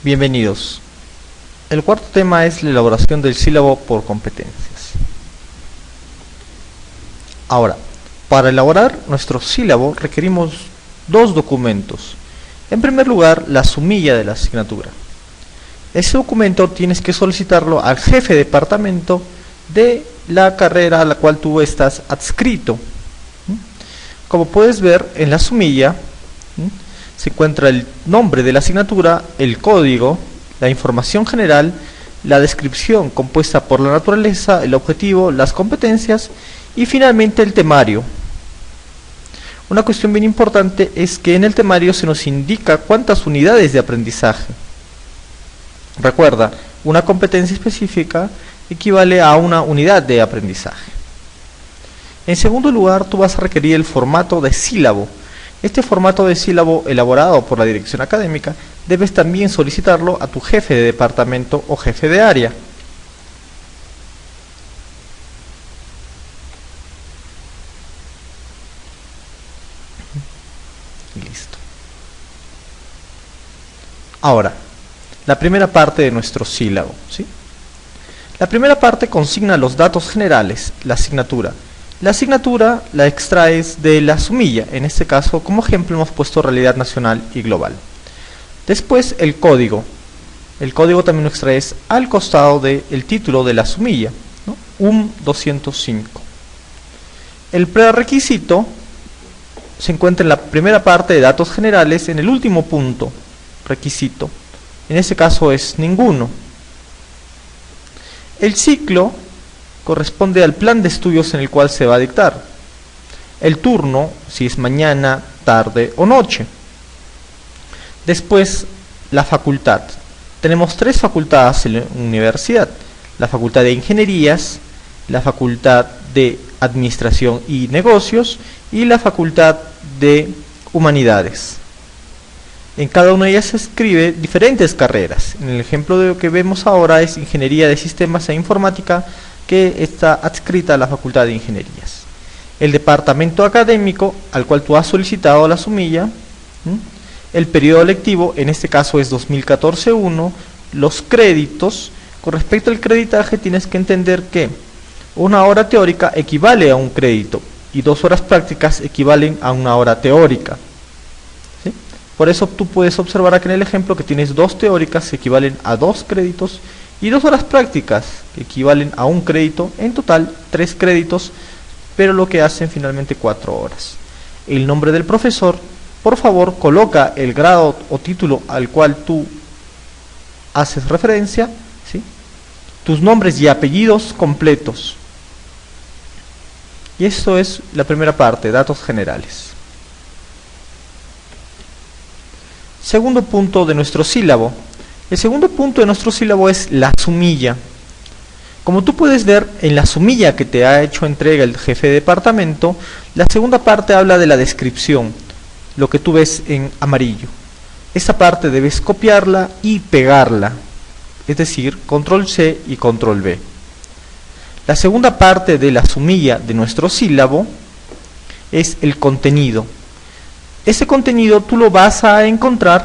Bienvenidos. El cuarto tema es la elaboración del sílabo por competencias. Ahora, para elaborar nuestro sílabo requerimos dos documentos. En primer lugar, la sumilla de la asignatura. Ese documento tienes que solicitarlo al jefe de departamento de la carrera a la cual tú estás adscrito. Como puedes ver en la sumilla, se encuentra el nombre de la asignatura, el código, la información general, la descripción compuesta por la naturaleza, el objetivo, las competencias y finalmente el temario. Una cuestión bien importante es que en el temario se nos indica cuántas unidades de aprendizaje. Recuerda, una competencia específica equivale a una unidad de aprendizaje. En segundo lugar, tú vas a requerir el formato de sílabo. Este formato de sílabo elaborado por la dirección académica debes también solicitarlo a tu jefe de departamento o jefe de área. Listo. Ahora, la primera parte de nuestro sílabo, ¿sí? La primera parte consigna los datos generales, la asignatura. La asignatura la extraes de la sumilla, en este caso como ejemplo hemos puesto realidad nacional y global. Después el código. El código también lo extraes al costado del título de la sumilla, ¿no? 205. El prerequisito se encuentra en la primera parte de datos generales, en el último punto, requisito. En este caso es ninguno. El ciclo corresponde al plan de estudios en el cual se va a dictar. El turno, si es mañana, tarde o noche. Después, la facultad. Tenemos tres facultades en la universidad. La facultad de ingenierías, la facultad de administración y negocios y la facultad de humanidades. En cada una de ellas se escribe diferentes carreras. En el ejemplo de lo que vemos ahora es ingeniería de sistemas e informática, que está adscrita a la Facultad de Ingenierías. El departamento académico al cual tú has solicitado la sumilla, el periodo lectivo, en este caso es 2014-1, los créditos. Con respecto al creditaje tienes que entender que una hora teórica equivale a un crédito y 2 horas prácticas equivalen a una hora teórica. ¿Sí? Por eso tú puedes observar aquí en el ejemplo que tienes 2 teóricas que equivalen a 2 créditos y 2 horas prácticas que equivalen a un crédito, en total 3 créditos, pero lo que hacen finalmente 4 horas. El nombre del profesor, por favor coloca el grado o título al cual tú haces referencia, ¿sí? Tus nombres y apellidos completos. Y esto es la primera parte, datos generales. Segundo punto de nuestro sílabo. El segundo punto de nuestro sílabo es la sumilla. Como tú puedes ver en la sumilla que te ha hecho entrega el jefe de departamento, la segunda parte habla de la descripción, lo que tú ves en amarillo. Esta parte debes copiarla y pegarla, es decir, control C y control V. La segunda parte de la sumilla de nuestro sílabo es el contenido. Ese contenido tú lo vas a encontrar,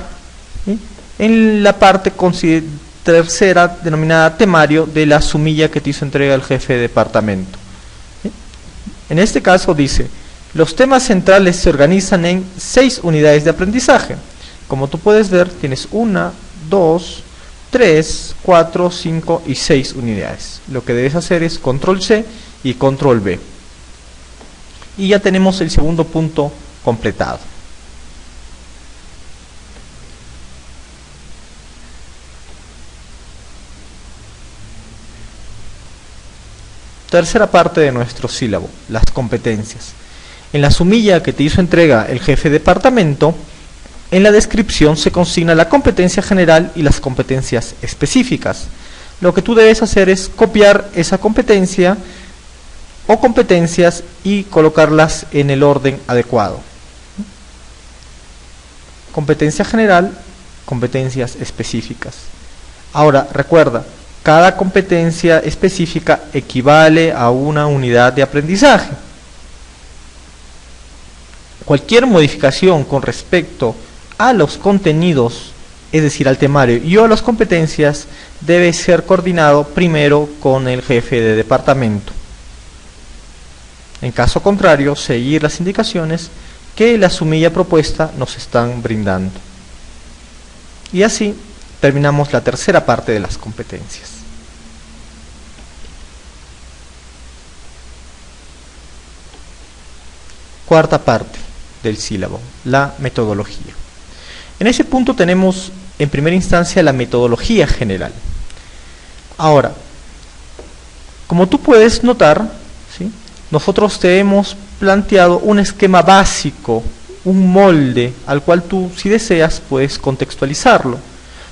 ¿sí?, en la parte tercera denominada temario de la sumilla que te hizo entrega el jefe de departamento. ¿Sí? En este caso dice, los temas centrales se organizan en 6 unidades de aprendizaje. Como tú puedes ver, tienes 1, 2, 3, 4, 5 y 6 unidades. Lo que debes hacer es control C y control V. Y ya tenemos el segundo punto completado. Tercera parte de nuestro sílabo, las competencias. En la sumilla que te hizo entrega el jefe de departamento, en la descripción se consigna la competencia general y las competencias específicas. Lo que tú debes hacer es copiar esa competencia o competencias y colocarlas en el orden adecuado. Competencia general, competencias específicas. Ahora, recuerda, cada competencia específica equivale a una unidad de aprendizaje. Cualquier modificación con respecto a los contenidos es decir, al temario y o a las competencias, debe ser coordinado primero con el jefe de departamento. En caso contrario, seguir las indicaciones que la sumilla propuesta nos están brindando. Y así terminamos la tercera parte de las competencias. Cuarta parte del sílabo, la metodología. En ese punto tenemos en primera instancia la metodología general. Ahora, como tú puedes notar, ¿sí?, nosotros te hemos planteado un esquema básico, un molde, al cual tú, si deseas, puedes contextualizarlo.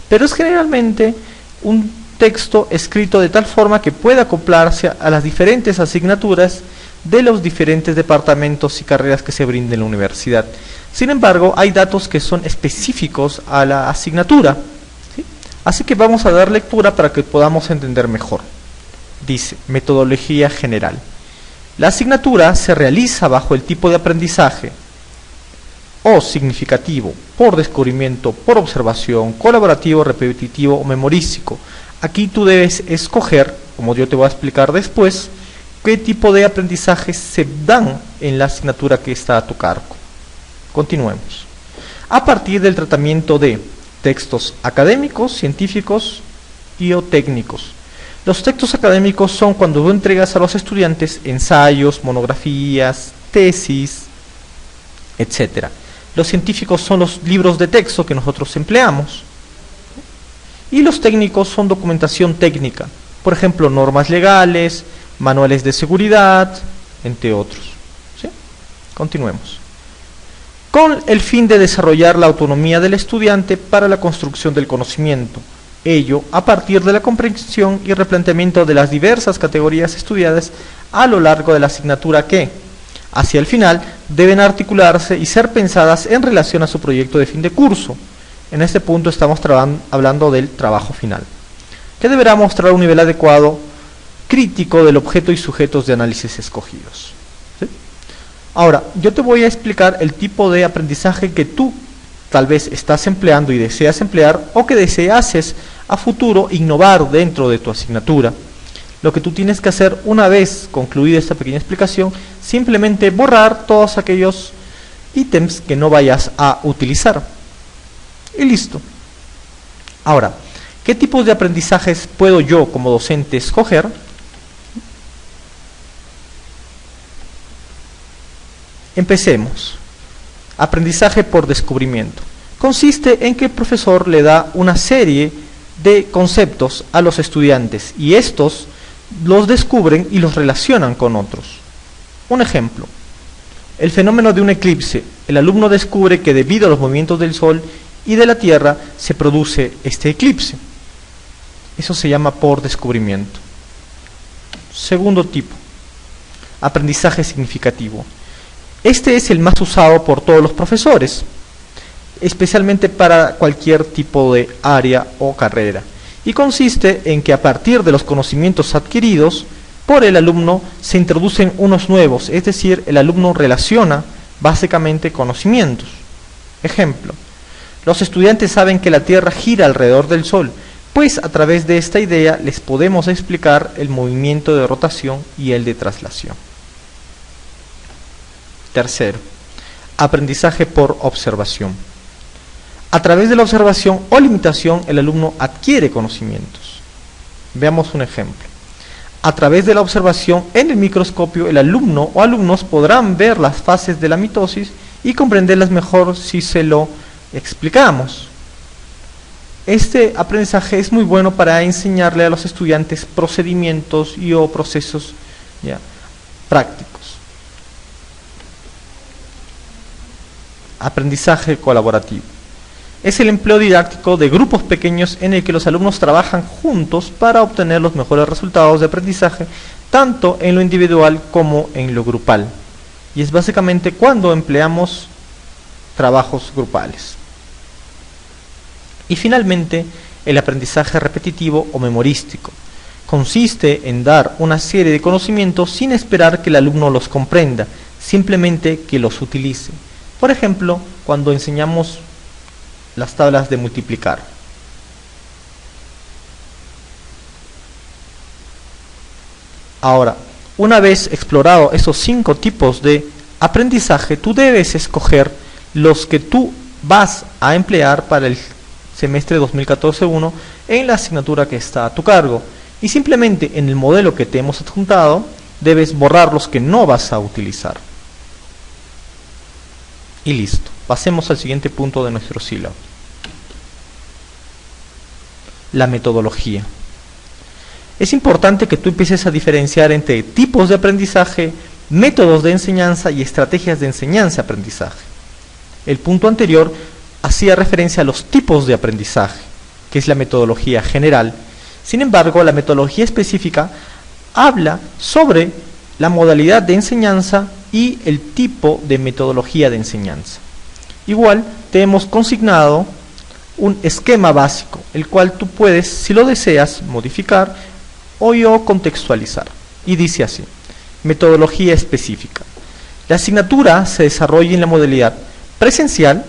Pero es generalmente un texto escrito de tal forma que pueda acoplarse a las diferentes asignaturas de los diferentes departamentos y carreras que se brinden en la universidad. Sin embargo, hay datos que son específicos a la asignatura, ¿sí? Así que vamos a dar lectura para que podamos entender mejor. Dice, metodología general. La asignatura se realiza bajo el tipo de aprendizaje o significativo, por descubrimiento, por observación, colaborativo, repetitivo o memorístico. Aquí tú debes escoger, como yo te voy a explicar después, qué tipo de aprendizajes se dan en la asignatura que está a tu cargo. Continuemos. A partir del tratamiento de textos académicos, científicos y o técnicos. Los textos académicos son cuando tú entregas a los estudiantes ensayos, monografías, tesis, etc. Los científicos son los libros de texto que nosotros empleamos. Y los técnicos son documentación técnica, por ejemplo, normas legales, manuales de seguridad, entre otros. ¿Sí? Continuemos. Con el fin de desarrollar la autonomía del estudiante para la construcción del conocimiento. Ello a partir de la comprensión y replanteamiento de las diversas categorías estudiadas a lo largo de la asignatura que, hacia el final, deben articularse y ser pensadas en relación a su proyecto de fin de curso. En este punto estamos hablando del trabajo final, que deberá mostrar un nivel adecuado crítico del objeto y sujetos de análisis escogidos. ¿Sí? Ahora, yo te voy a explicar el tipo de aprendizaje que tú tal vez estás empleando y deseas emplear, o que deseases a futuro innovar dentro de tu asignatura. Lo que tú tienes que hacer una vez concluida esta pequeña explicación, simplemente borrar todos aquellos ítems que no vayas a utilizar. Y listo. Ahora, ¿qué tipos de aprendizajes puedo yo como docente escoger? Empecemos. Aprendizaje por descubrimiento. Consiste en que el profesor le da una serie de conceptos a los estudiantes y estos los descubren y los relacionan con otros. Un ejemplo. El fenómeno de un eclipse. El alumno descubre que debido a los movimientos del Sol y de la Tierra se produce este eclipse. Eso se llama por descubrimiento. Segundo tipo. Aprendizaje significativo. Este es el más usado por todos los profesores, especialmente para cualquier tipo de área o carrera, y consiste en que a partir de los conocimientos adquiridos por el alumno se introducen unos nuevos, es decir, el alumno relaciona básicamente conocimientos. Ejemplo, los estudiantes saben que la Tierra gira alrededor del Sol, pues a través de esta idea les podemos explicar el movimiento de rotación y el de traslación. Tercero, aprendizaje por observación. A través de la observación o limitación, el alumno adquiere conocimientos. Veamos un ejemplo. A través de la observación en el microscopio, el alumno o alumnos podrán ver las fases de la mitosis y comprenderlas mejor si se lo explicamos. Este aprendizaje es muy bueno para enseñarle a los estudiantes procedimientos y o procesos prácticos. Aprendizaje colaborativo. Es el empleo didáctico de grupos pequeños en el que los alumnos trabajan juntos para obtener los mejores resultados de aprendizaje, tanto en lo individual como en lo grupal. Y es básicamente cuando empleamos trabajos grupales. Y finalmente, el aprendizaje repetitivo o memorístico. Consiste en dar una serie de conocimientos sin esperar que el alumno los comprenda, simplemente que los utilice. Por ejemplo, cuando enseñamos las tablas de multiplicar. Ahora, una vez explorado esos 5 tipos de aprendizaje, tú debes escoger los que tú vas a emplear para el semestre 2014-1 en la asignatura que está a tu cargo. Y simplemente en el modelo que te hemos adjuntado, debes borrar los que no vas a utilizar. Y listo. Pasemos al siguiente punto de nuestro sílabo. La metodología. Es importante que tú empieces a diferenciar entre tipos de aprendizaje, métodos de enseñanza y estrategias de enseñanza-aprendizaje. El punto anterior hacía referencia a los tipos de aprendizaje, que es la metodología general. Sin embargo, la metodología específica habla sobre la modalidad de enseñanza y el tipo de metodología de enseñanza. Igual, te hemos consignado un esquema básico, el cual tú puedes, si lo deseas, modificar o contextualizar. Y dice así: metodología específica. La asignatura se desarrolla en la modalidad presencial,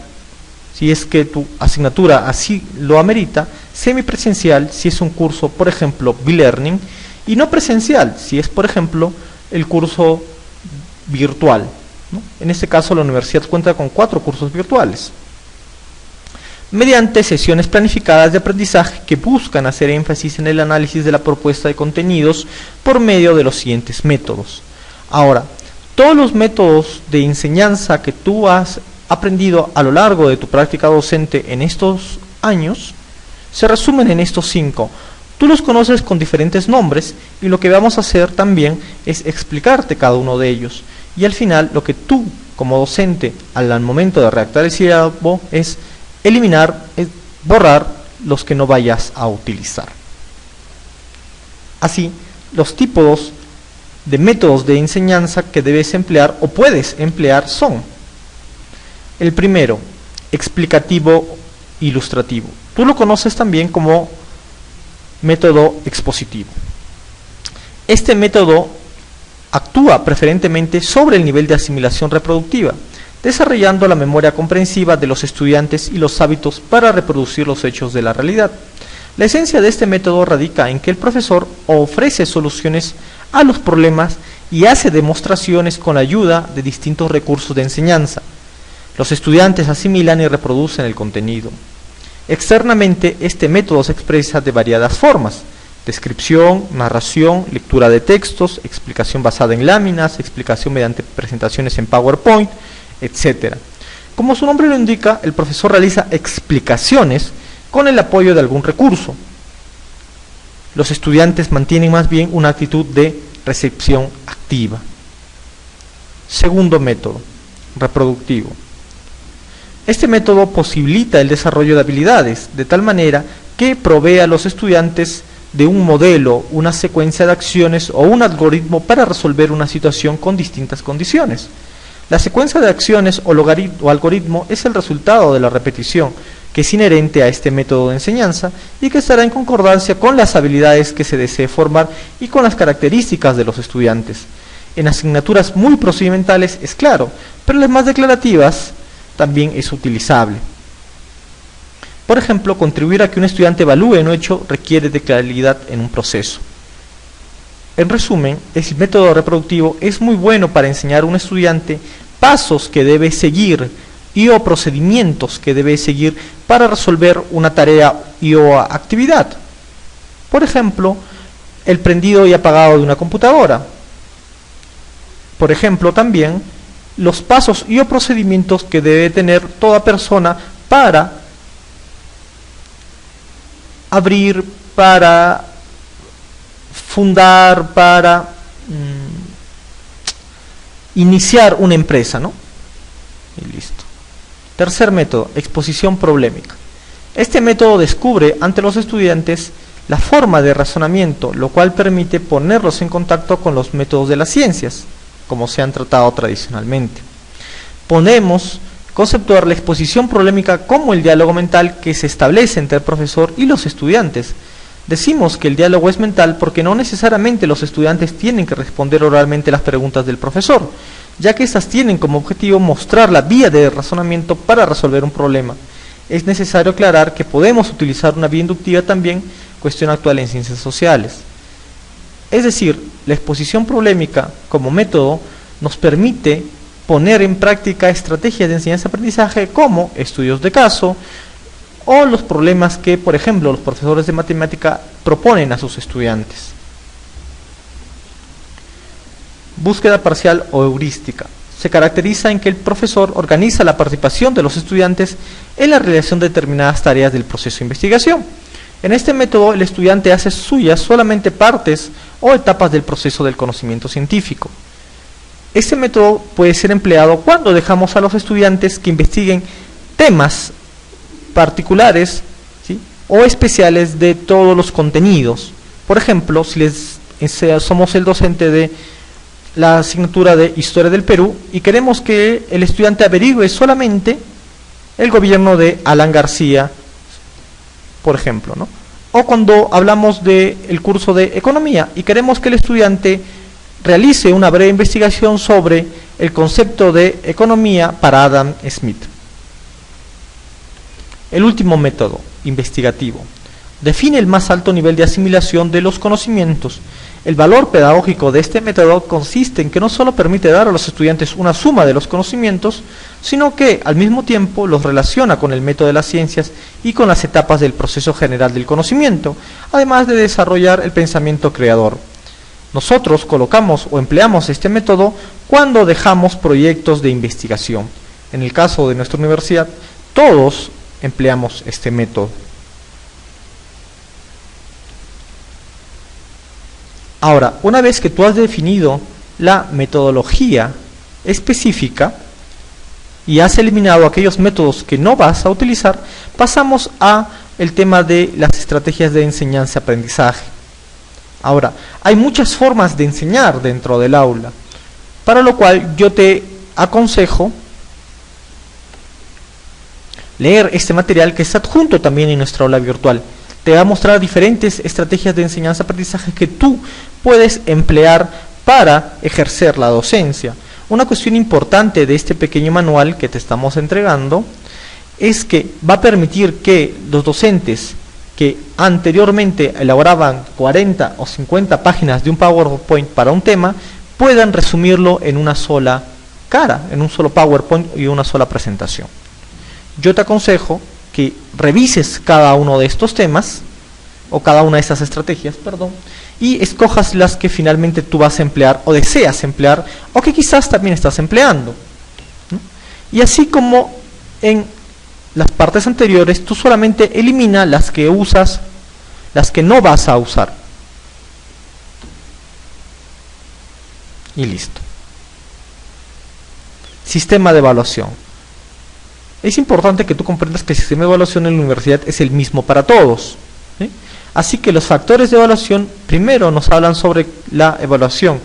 si es que tu asignatura así lo amerita, semipresencial, si es un curso, por ejemplo, B-Learning, y no presencial, si es, por ejemplo, el curso virtual, ¿no? En este caso, la universidad cuenta con 4 cursos virtuales, mediante sesiones planificadas de aprendizaje que buscan hacer énfasis en el análisis de la propuesta de contenidos por medio de los siguientes métodos. Ahora, todos los métodos de enseñanza que tú has aprendido a lo largo de tu práctica docente en estos años se resumen en estos 5. Tú los conoces con diferentes nombres y lo que vamos a hacer también es explicarte cada uno de ellos. Y al final, lo que tú, como docente, al momento de redactar el sílabo, es eliminar, borrar los que no vayas a utilizar. Así, los tipos de métodos de enseñanza que debes emplear o puedes emplear son: el primero, explicativo ilustrativo. Tú lo conoces también como método expositivo. Este método actúa preferentemente sobre el nivel de asimilación reproductiva, desarrollando la memoria comprensiva de los estudiantes y los hábitos para reproducir los hechos de la realidad. La esencia de este método radica en que el profesor ofrece soluciones a los problemas y hace demostraciones con la ayuda de distintos recursos de enseñanza. Los estudiantes asimilan y reproducen el contenido. Externamente, este método se expresa de variadas formas: descripción, narración, lectura de textos, explicación basada en láminas, explicación mediante presentaciones en PowerPoint, etc. Como su nombre lo indica, el profesor realiza explicaciones con el apoyo de algún recurso. Los estudiantes mantienen más bien una actitud de recepción activa. Segundo método, reproductivo. Este método posibilita el desarrollo de habilidades, de tal manera que provee a los estudiantes de un modelo, una secuencia de acciones o un algoritmo para resolver una situación con distintas condiciones. La secuencia de acciones o algoritmo es el resultado de la repetición, que es inherente a este método de enseñanza y que estará en concordancia con las habilidades que se desee formar y con las características de los estudiantes. En asignaturas muy procedimentales es claro, pero en las más declarativas también es utilizable. Por ejemplo, contribuir a que un estudiante evalúe un hecho requiere de claridad en un proceso. En resumen, el método reproductivo es muy bueno para enseñar a un estudiante pasos que debe seguir o procedimientos que debe seguir para resolver una tarea o actividad. Por ejemplo, el prendido y apagado de una computadora. Por ejemplo, también los pasos o procedimientos que debe tener toda persona para abrir, para fundar, para iniciar una empresa, ¿no? Y listo. Tercer método, exposición problemática. Este método descubre ante los estudiantes la forma de razonamiento, lo cual permite ponerlos en contacto con los métodos de las ciencias, como se han tratado tradicionalmente. Podemos conceptuar la exposición problemática como el diálogo mental que se establece entre el profesor y los estudiantes. Decimos que el diálogo es mental porque no necesariamente los estudiantes tienen que responder oralmente las preguntas del profesor, ya que estas tienen como objetivo mostrar la vía de razonamiento para resolver un problema. es necesario aclarar que podemos utilizar una vía inductiva también, cuestión actual en ciencias sociales. Es decir, la exposición problemática como método nos permite poner en práctica estrategias de enseñanza-aprendizaje como estudios de caso o los problemas que, por ejemplo, los profesores de matemática proponen a sus estudiantes. Búsqueda parcial o heurística. Se caracteriza en que el profesor organiza la participación de los estudiantes en la realización de determinadas tareas del proceso de investigación. En este método, el estudiante hace suyas solamente partes o etapas del proceso del conocimiento científico. Este método puede ser empleado cuando dejamos a los estudiantes que investiguen temas particulares, ¿sí?, o especiales de todos los contenidos. Por ejemplo, si somos el docente de la asignatura de Historia del Perú y queremos que el estudiante averigüe solamente el gobierno de Alan García, por ejemplo, ¿no? O cuando hablamos del curso de Economía y queremos que el estudiante realice una breve investigación sobre el concepto de economía para Adam Smith. El último método, investigativo, define el más alto nivel de asimilación de los conocimientos. El valor pedagógico de este método consiste en que no solo permite dar a los estudiantes una suma de los conocimientos, sino que al mismo tiempo los relaciona con el método de las ciencias y con las etapas del proceso general del conocimiento, además de desarrollar el pensamiento creador. Nosotros colocamos o empleamos este método cuando dejamos proyectos de investigación. En el caso de nuestra universidad, todos empleamos este método. Ahora, una vez que tú has definido la metodología específica y has eliminado aquellos métodos que no vas a utilizar, pasamos a el tema de las estrategias de enseñanza-aprendizaje. Ahora, hay muchas formas de enseñar dentro del aula, para lo cual yo te aconsejo leer este material que está adjunto también en nuestra aula virtual. Te va a mostrar diferentes estrategias de enseñanza-aprendizaje que tú puedes emplear para ejercer la docencia. Una cuestión importante de este pequeño manual que te estamos entregando es que va a permitir que los docentes que anteriormente elaboraban 40 o 50 páginas de un PowerPoint para un tema, puedan resumirlo en una sola cara, en un solo PowerPoint y una sola presentación. Yo te aconsejo que revises cada uno de estos temas, o cada una de estas estrategias, perdón, y escojas las que finalmente tú vas a emplear, o deseas emplear, o que quizás también estás empleando, ¿no? Y así como en las partes anteriores, tú solamente elimina las que usas, las que no vas a usar. Y listo. Sistema de evaluación. Es importante que tú comprendas que el sistema de evaluación en la universidad es el mismo para todos, ¿sí? Así que los factores de evaluación primero nos hablan sobre la evaluación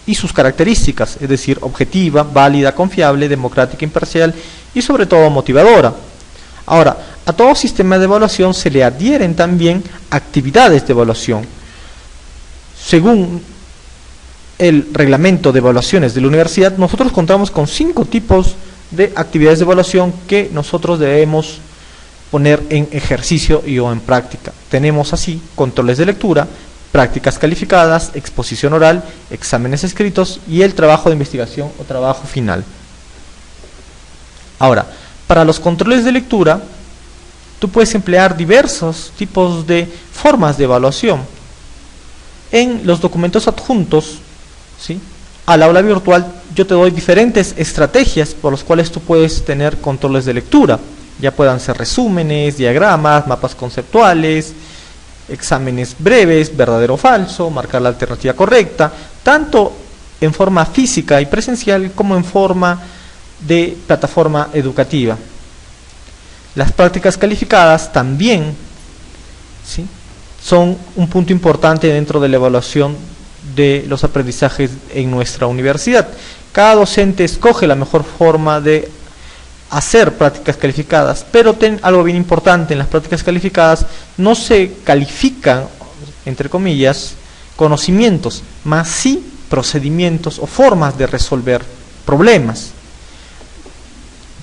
y sus características, es decir, objetiva, válida, confiable, democrática, imparcial y sobre todo motivadora. Ahora, a todo sistema de evaluación se le adhieren también actividades de evaluación. Según el reglamento de evaluaciones de la universidad, nosotros contamos con 5 tipos de actividades de evaluación que nosotros debemos poner en ejercicio y o en práctica. Tenemos así controles de lectura, prácticas calificadas, exposición oral, exámenes escritos y el trabajo de investigación o trabajo final. Ahora, para los controles de lectura, tú puedes emplear diversos tipos de formas de evaluación. En los documentos adjuntos, ¿sí?, al aula virtual, yo te doy diferentes estrategias por las cuales tú puedes tener controles de lectura. Ya puedan ser resúmenes, diagramas, mapas conceptuales, exámenes breves, verdadero o falso, marcar la alternativa correcta, tanto en forma física y presencial como en forma de plataforma educativa. Las prácticas calificadas también, ¿sí?, son un punto importante dentro de la evaluación de los aprendizajes en nuestra universidad. Cada docente escoge la mejor forma de hacer prácticas calificadas, pero ten algo bien importante: en las prácticas calificadas no se califican, entre comillas, conocimientos, más sí procedimientos o formas de resolver problemas.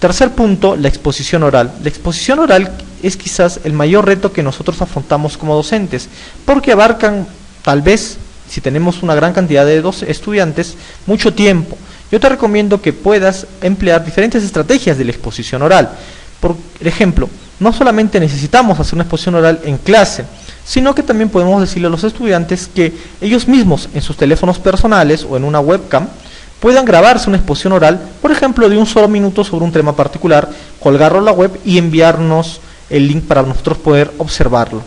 Tercer punto, la exposición oral. La exposición oral es quizás el mayor reto que nosotros afrontamos como docentes, porque abarcan, tal vez, si tenemos una gran cantidad de estudiantes, mucho tiempo. Yo te recomiendo que puedas emplear diferentes estrategias de la exposición oral. Por ejemplo, no solamente necesitamos hacer una exposición oral en clase, sino que también podemos decirle a los estudiantes que ellos mismos en sus teléfonos personales o en una webcam puedan grabarse una exposición oral, por ejemplo, de un solo minuto sobre un tema particular, colgarlo a la web y enviarnos el link para nosotros poder observarlo.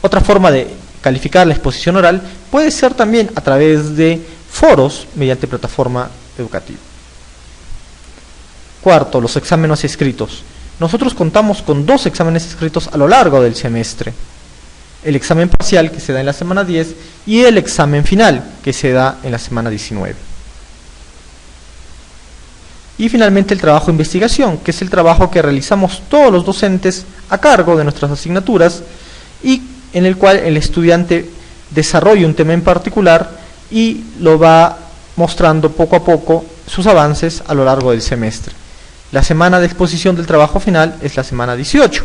Otra forma de calificar la exposición oral puede ser también a través de foros mediante plataforma educativa. Cuarto, los exámenes escritos. Nosotros contamos con 2 exámenes escritos a lo largo del semestre. El examen parcial, que se da en la semana 10, y el examen final, que se da en la semana 19. Y finalmente el trabajo de investigación, que es el trabajo que realizamos todos los docentes a cargo de nuestras asignaturas y en el cual el estudiante desarrolla un tema en particular y lo va mostrando poco a poco sus avances a lo largo del semestre. La semana de exposición del trabajo final es la semana 18.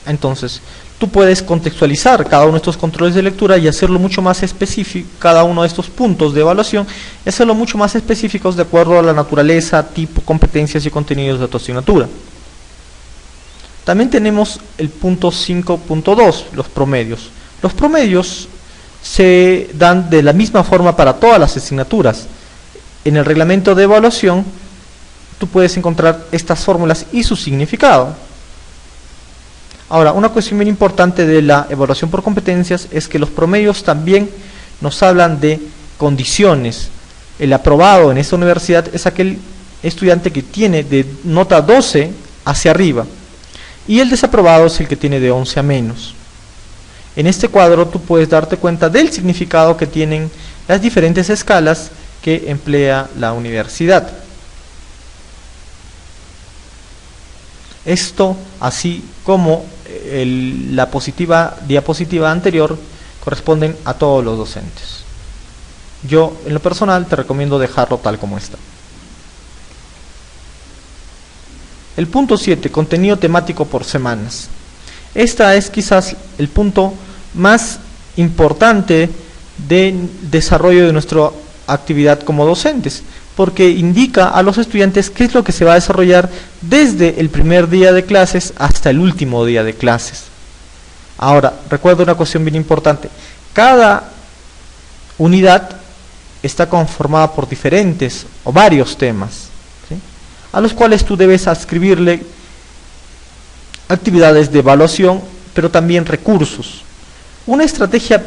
Entonces, tú puedes contextualizar cada uno de estos controles de lectura y hacerlo mucho más específico, cada uno de estos puntos de evaluación, y hacerlo mucho más específicos de acuerdo a la naturaleza, tipo, competencias y contenidos de tu asignatura. También tenemos el punto 5.2, los promedios. Los promedios se dan de la misma forma para todas las asignaturas. En el reglamento de evaluación, tú puedes encontrar estas fórmulas y su significado. Ahora, una cuestión bien importante de la evaluación por competencias es que los promedios también nos hablan de condiciones. El aprobado en esta universidad es aquel estudiante que tiene de nota 12 hacia arriba, y el desaprobado es el que tiene de 11 a menos. En este cuadro tú puedes darte cuenta del significado que tienen las diferentes escalas que emplea la universidad. Esto, así como la diapositiva anterior, corresponden a todos los docentes. Yo, en lo personal, te recomiendo dejarlo tal como está. El punto 7, contenido temático por semanas. Esta es quizás el punto más importante de desarrollo de nuestra actividad como docentes, porque indica a los estudiantes qué es lo que se va a desarrollar desde el primer día de clases hasta el último día de clases. Ahora, recuerda una cuestión bien importante: cada unidad está conformada por diferentes o varios temas, ¿sí?, a los cuales tú debes adscribirle actividades de evaluación, pero también recursos. Una estrategia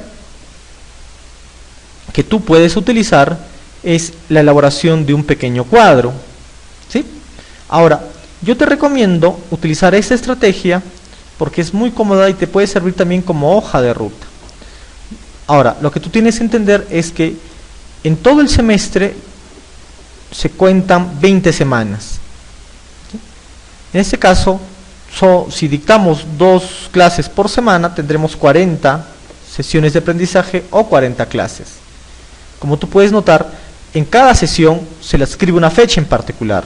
que tú puedes utilizar es la elaboración de un pequeño cuadro, ¿sí? Ahora, yo te recomiendo utilizar esta estrategia porque es muy cómoda y te puede servir también como hoja de ruta. Ahora, lo que tú tienes que entender es que en todo el semestre se cuentan 20 semanas, ¿sí? En este caso, si dictamos 2 clases por semana, tendremos 40 sesiones de aprendizaje o 40 clases. Como tú puedes notar, en cada sesión se le adscribe una fecha en particular.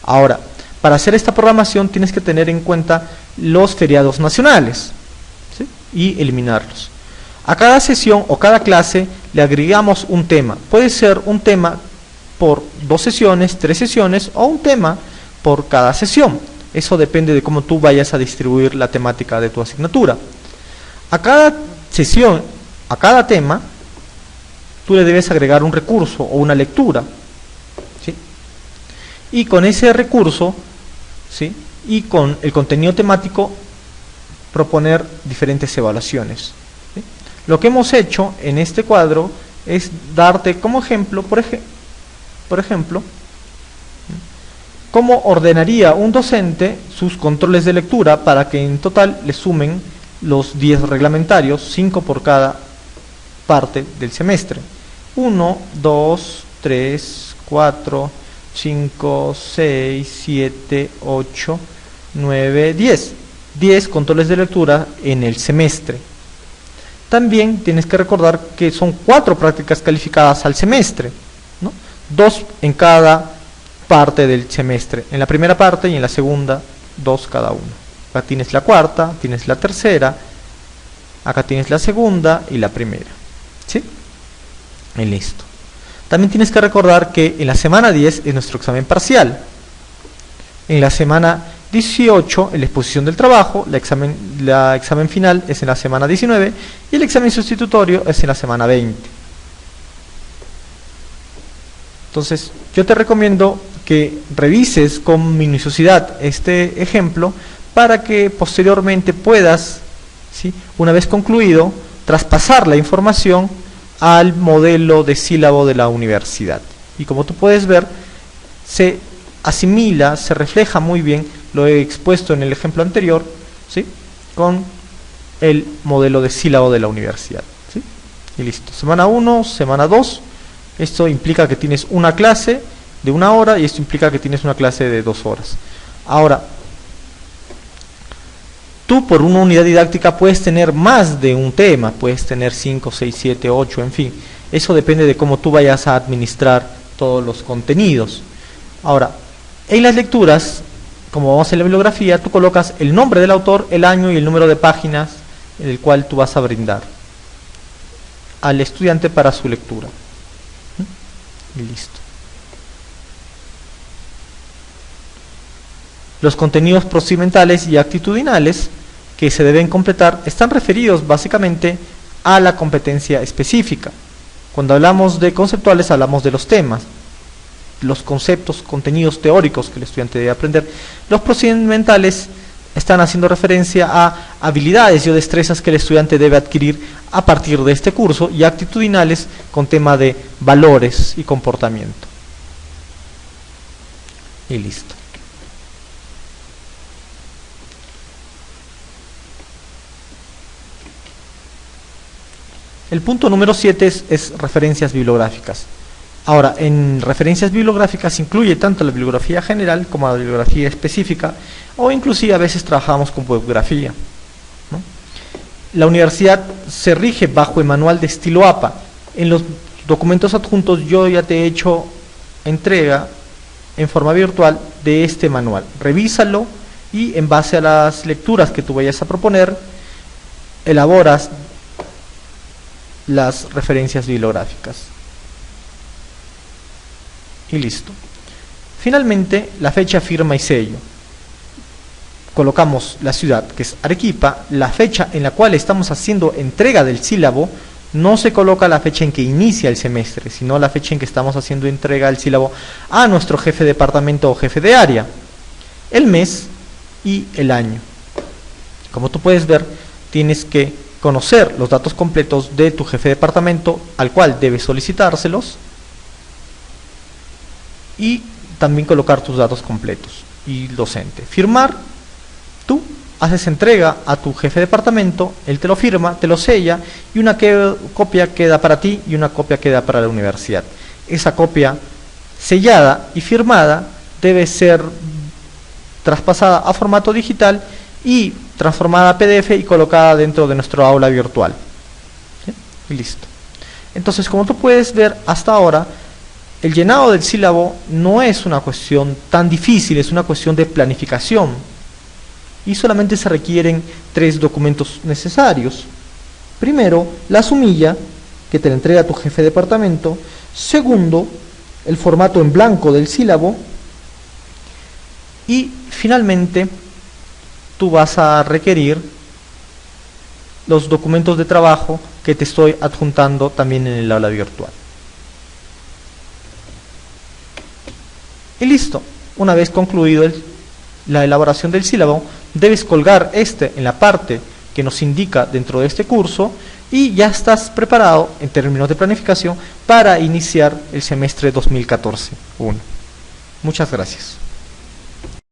Ahora, para hacer esta programación tienes que tener en cuenta los feriados nacionales, ¿sí?, y eliminarlos. A cada sesión o cada clase le agregamos un tema. Puede ser un tema por 2 sesiones, 3 sesiones o un tema por cada sesión. Eso depende de cómo tú vayas a distribuir la temática de tu asignatura. A cada sesión, a cada tema, tú le debes agregar un recurso o una lectura, ¿sí?, y con ese recurso, ¿sí?, y con el contenido temático proponer diferentes evaluaciones, ¿sí? Lo que hemos hecho en este cuadro es darte como ejemplo, por ejemplo, cómo ordenaría un docente sus controles de lectura para que en total le sumen los 10 reglamentarios, 5 por cada parte del semestre. 1, 2, 3, 4, 5, 6, 7, 8, 9, 10. 10 controles de lectura en el semestre. También tienes que recordar que son 4 prácticas calificadas al semestre, ¿no? 2 en cada parte del semestre, en la primera parte y en la segunda 2 cada uno. Acá tienes la cuarta, tienes la tercera, acá tienes la segunda y la primera, ¿sí? Y listo. También tienes que recordar que en la semana 10 es nuestro examen parcial. En la semana 18 en la exposición del trabajo, la examen final es en la semana 19 y el examen sustitutorio es en la semana 20. Entonces, yo te recomiendo que revises con minuciosidad este ejemplo para que posteriormente puedas, ¿sí?, una vez concluido, traspasar la información al modelo de sílabo de la universidad. Y como tú puedes ver, se asimila, se refleja muy bien, lo he expuesto en el ejemplo anterior, ¿sí?, con el modelo de sílabo de la universidad, ¿sí? Y listo. Semana 1, semana 2, esto implica que tienes una clase de 1 hora y esto implica que tienes una clase de 2 horas. Ahora, tú por una unidad didáctica puedes tener más de un tema, puedes tener 5, 6, 7, 8, en fin. Eso depende de cómo tú vayas a administrar todos los contenidos. Ahora, en las lecturas, como vamos en la bibliografía, tú colocas el nombre del autor, el año y el número de páginas en el cual tú vas a brindar al estudiante para su lectura. Y listo. Los contenidos procedimentales y actitudinales que se deben completar están referidos básicamente a la competencia específica. Cuando hablamos de conceptuales hablamos de los temas, los conceptos, contenidos teóricos que el estudiante debe aprender. Los procedimentales están haciendo referencia a habilidades y o destrezas que el estudiante debe adquirir a partir de este curso, y actitudinales con tema de valores y comportamiento. Y listo. El punto número 7 es referencias bibliográficas. Ahora, en referencias bibliográficas incluye tanto la bibliografía general como la bibliografía específica, o inclusive a veces trabajamos con bibliografía, ¿no? La universidad se rige bajo el manual de estilo APA. En los documentos adjuntos yo ya te he hecho entrega en forma virtual de este manual. Revísalo y en base a las lecturas que tú vayas a proponer, elaboras las referencias bibliográficas. Y listo. Finalmente, la fecha, firma y sello. Colocamos la ciudad, que es Arequipa, la fecha en la cual estamos haciendo entrega del sílabo. No se coloca la fecha en que inicia el semestre, sino la fecha en que estamos haciendo entrega del sílabo a nuestro jefe de departamento o jefe de área, el mes y el año. Como tú puedes ver, tienes que conocer los datos completos de tu jefe de departamento, al cual debes solicitárselos, y también colocar tus datos completos y docente. Firmar, tú haces entrega a tu jefe de departamento, él te lo firma, te lo sella, y una copia queda para ti y una copia queda para la universidad. Esa copia sellada y firmada debe ser traspasada a formato digital y transformada a PDF y colocada dentro de nuestro aula virtual. ¿Sí? Y listo. Entonces, como tú puedes ver hasta ahora, el llenado del sílabo no es una cuestión tan difícil, es una cuestión de planificación. Y solamente se requieren 3 documentos necesarios. Primero, la sumilla, que te la entrega tu jefe de departamento. Segundo, el formato en blanco del sílabo. Y finalmente, tú vas a requerir los documentos de trabajo que te estoy adjuntando también en el aula virtual. Y listo. Una vez concluido la elaboración del sílabo, debes colgar en la parte que nos indica dentro de este curso, y ya estás preparado en términos de planificación para iniciar el semestre 2014-1. Muchas gracias.